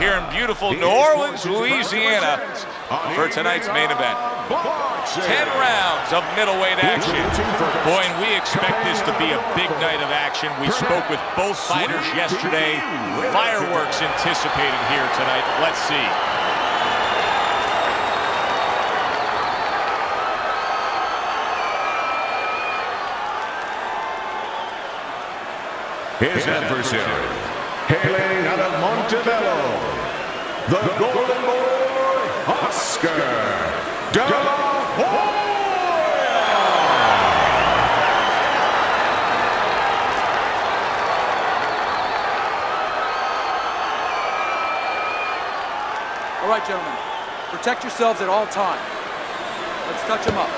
here in beautiful New Orleans, Louisiana, for tonight's main event. 10 rounds of middleweight action. Boy, and we expect this to be a big night of action. We spoke with both fighters yesterday. Fireworks anticipated here tonight. Let's see. His adversary, hailing out of Montebello, the Golden Boy, Oscar de la Hoya. All right, gentlemen, protect yourselves at all times. Let's touch them up.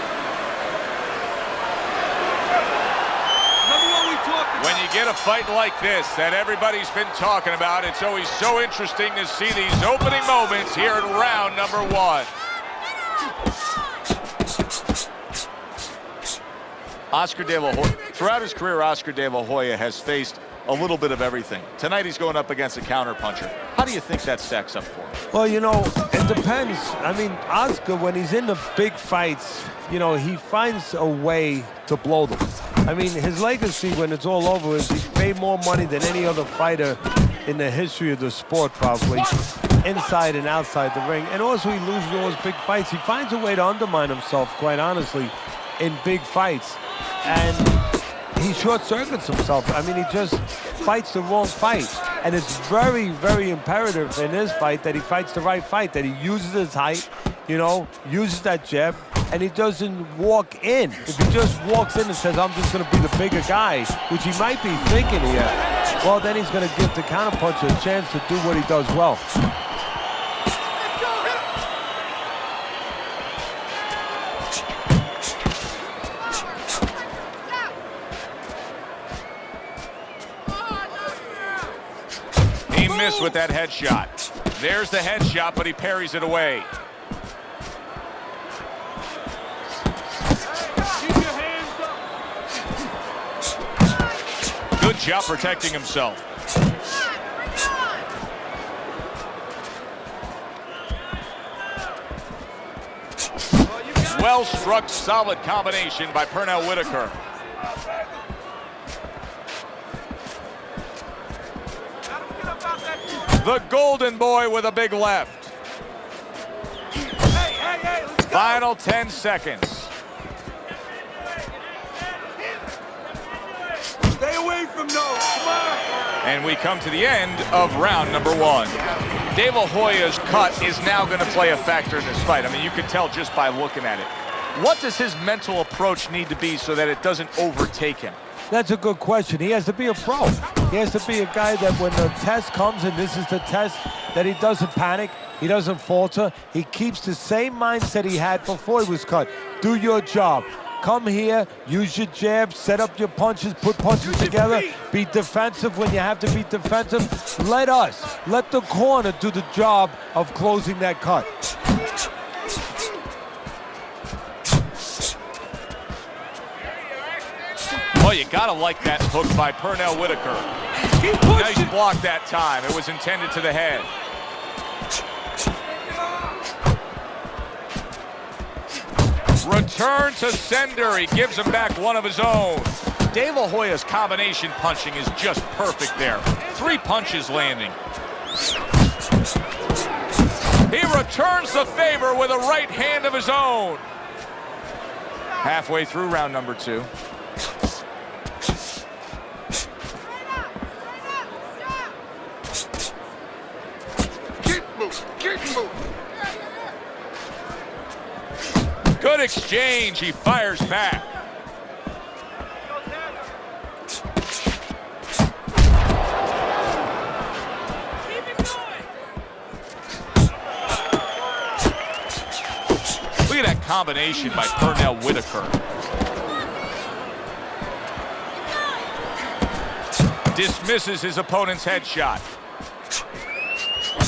When you get a fight like this that everybody's been talking about, it's always so interesting to see these opening moments here in round number 1. Oscar de la Hoya. Throughout his career, Oscar de la Hoya has faced a little bit of everything. Tonight he's going up against a counterpuncher. How do you think that stacks up for him? Well, you know, it depends. I mean, Oscar, when he's in the big fights, you know, he finds a way to blow them. I mean, his legacy when it's all over is he's made more money than any other fighter in the history of the sport, probably, inside and outside the ring. And also he loses all his big fights. He finds a way to undermine himself, quite honestly, in big fights. And he short-circuits himself. I mean, he just fights the wrong fight. And it's very, very imperative in this fight that he fights the right fight, that he uses his height, you know, uses that jab, and he doesn't walk in. If he just walks in and says, I'm just going to be the bigger guy, which he might be thinking here, well, then he's going to give the counterpuncher a chance to do what he does well. He missed with that headshot. There's the headshot, but he parries it away. Good job protecting himself. Well-struck, solid combination by Pernell Whitaker. The Golden Boy with a big left. Final 10 seconds. Stay away from those. Come on. And we come to the end of round number 1. De La Hoya's cut is now going to play a factor in this fight. I mean, you can tell just by looking at it. What does his mental approach need to be so that it doesn't overtake him? That's a good question. He has to be a pro. He has to be a guy that when the test comes, and this is the test, that he doesn't panic, he doesn't falter. He keeps the same mindset he had before he was cut. Do your job. Come here, use your jab, set up your punches, put punches together, be defensive when you have to be defensive. Let the corner do the job of closing that cut. Oh, you gotta like that hook by Pernell Whitaker. Nice block that time. It was intended to the head. Return to sender. He gives him back one of his own. De La Hoya's combination punching is just perfect there. 3 punches landing. He returns the favor with a right hand of his own. Halfway through round number 2. Good exchange. He fires back. Look at that combination by Pernell Whitaker. Dismisses his opponent's headshot.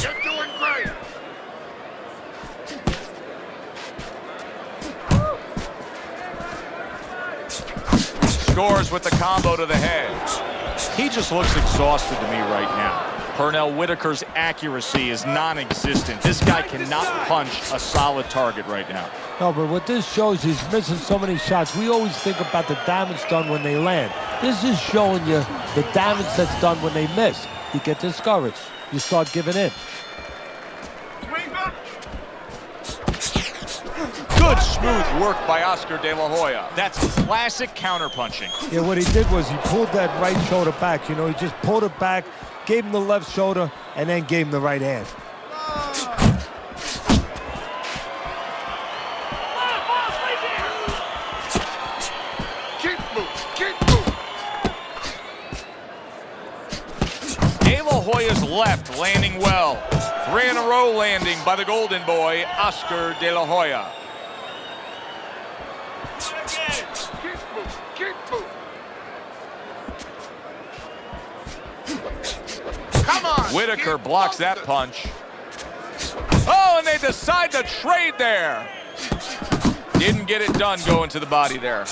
You're doing great. Scores with the combo to the head. He just looks exhausted to me right now. Pernell Whitaker's accuracy is non-existent. This guy cannot punch a solid target right now. No, but what this shows, he's missing so many shots. We always think about the damage done when they land. This is showing you the damage that's done when they miss. You get discouraged. You start giving in. Good smooth work by Oscar De La Hoya. That's classic counterpunching. Yeah, what he did was he pulled that right shoulder back. You know, he just pulled it back, gave him the left shoulder, and then gave him the right hand. Keep moving, keep moving. De La Hoya's left landing well. 3 in a row landing by the golden boy, Oscar De La Hoya. Keep moving, keep moving. Come on. Whitaker blocks that punch. Oh, and they decide to trade there. Didn't get it done going to the body there.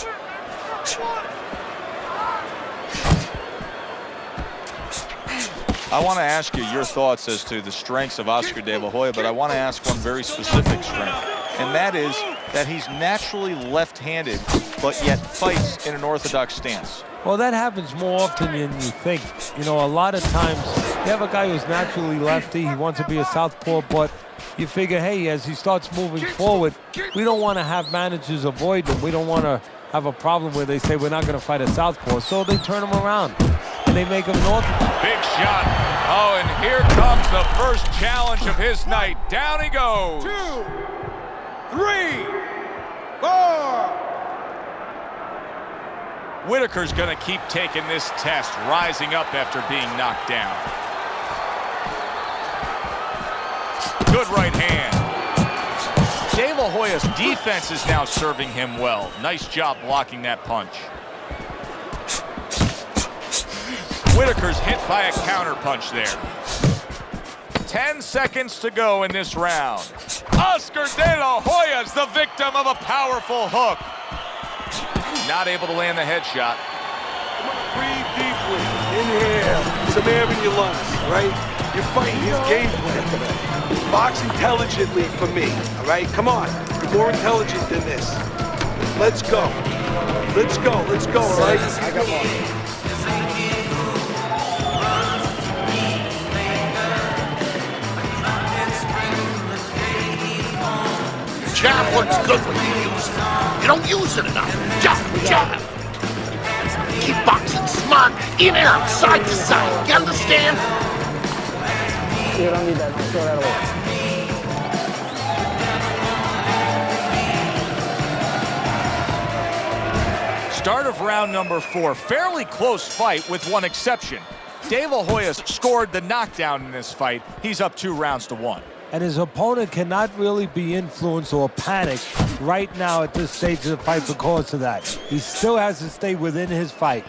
I want to ask you your thoughts as to the strengths of Oscar De La Hoya, but I want to ask one very specific strength, and that is that he's naturally left-handed, but yet fights in an orthodox stance. Well, that happens more often than you think. You know, a lot of times you have a guy who's naturally lefty. He wants to be a southpaw, but you figure, hey, as he starts moving forward, we don't want to have managers avoid him. We don't want to have a problem where they say we're not going to fight a southpaw, so they turn him around and they make him an orthodox. Big shot. Oh, and here comes the first challenge of his night. Down he goes. 2, 3, 4. Whitaker's going to keep taking this test, rising up after being knocked down. Good right hand. De La Hoya's defense is now serving him well. Nice job blocking that punch. Whitaker's hit by a counter punch there. 10 seconds to go in this round. Oscar De La Hoya's the victim of a powerful hook. Not able to land the headshot. Breathe deeply. Inhale. Some air in your lungs, all right? You're fighting his game plan today. Box intelligently for me, all right? Come on. You're more intelligent than this. Let's go. Let's go. Let's go, all right? I got one. Jab looks good when you use it. You don't use it enough. Jab, jab. Keep boxing smart, in and out, side to side. You understand? You don't need that. Throw that away. Start of round number 4. Fairly close fight with one exception. De La Hoya's scored the knockdown in this fight. He's up 2 rounds to 1. And his opponent cannot really be influenced or panicked right now at this stage of the fight because of that. He still has to stay within his fight.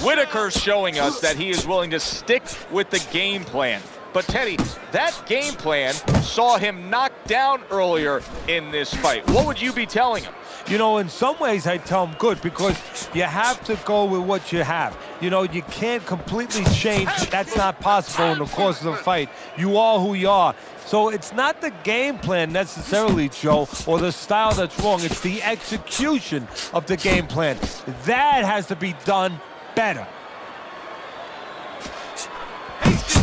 Whitaker's showing us that he is willing to stick with the game plan. But Teddy, that game plan saw him knocked down earlier in this fight. What would you be telling him? You know, in some ways I tell him good because you have to go with what you have. You know, you can't completely change. That's not possible in the course of the fight. You are who you are. So it's not the game plan necessarily, Joe, or the style that's wrong. It's the execution of the game plan. That has to be done better.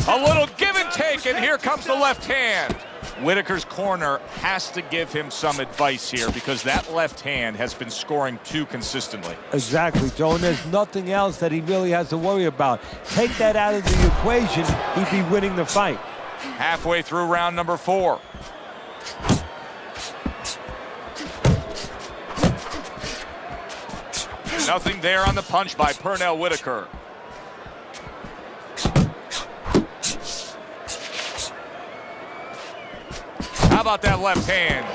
A little give and take, and here comes the left hand. Whitaker's corner has to give him some advice here because that left hand has been scoring too consistently. Exactly, Joe, and there's nothing else that he really has to worry about. Take that out of the equation, he'd be winning the fight. Halfway through round number 4. Nothing there on the punch by Pernell Whitaker. How about that left hand?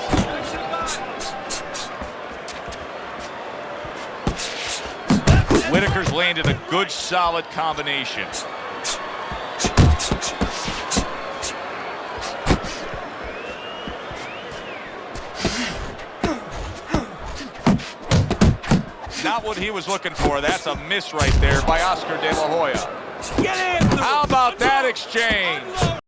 Whitaker's landed a good, solid combination. Not what he was looking for. That's a miss right there by Oscar De La Hoya. How about that exchange?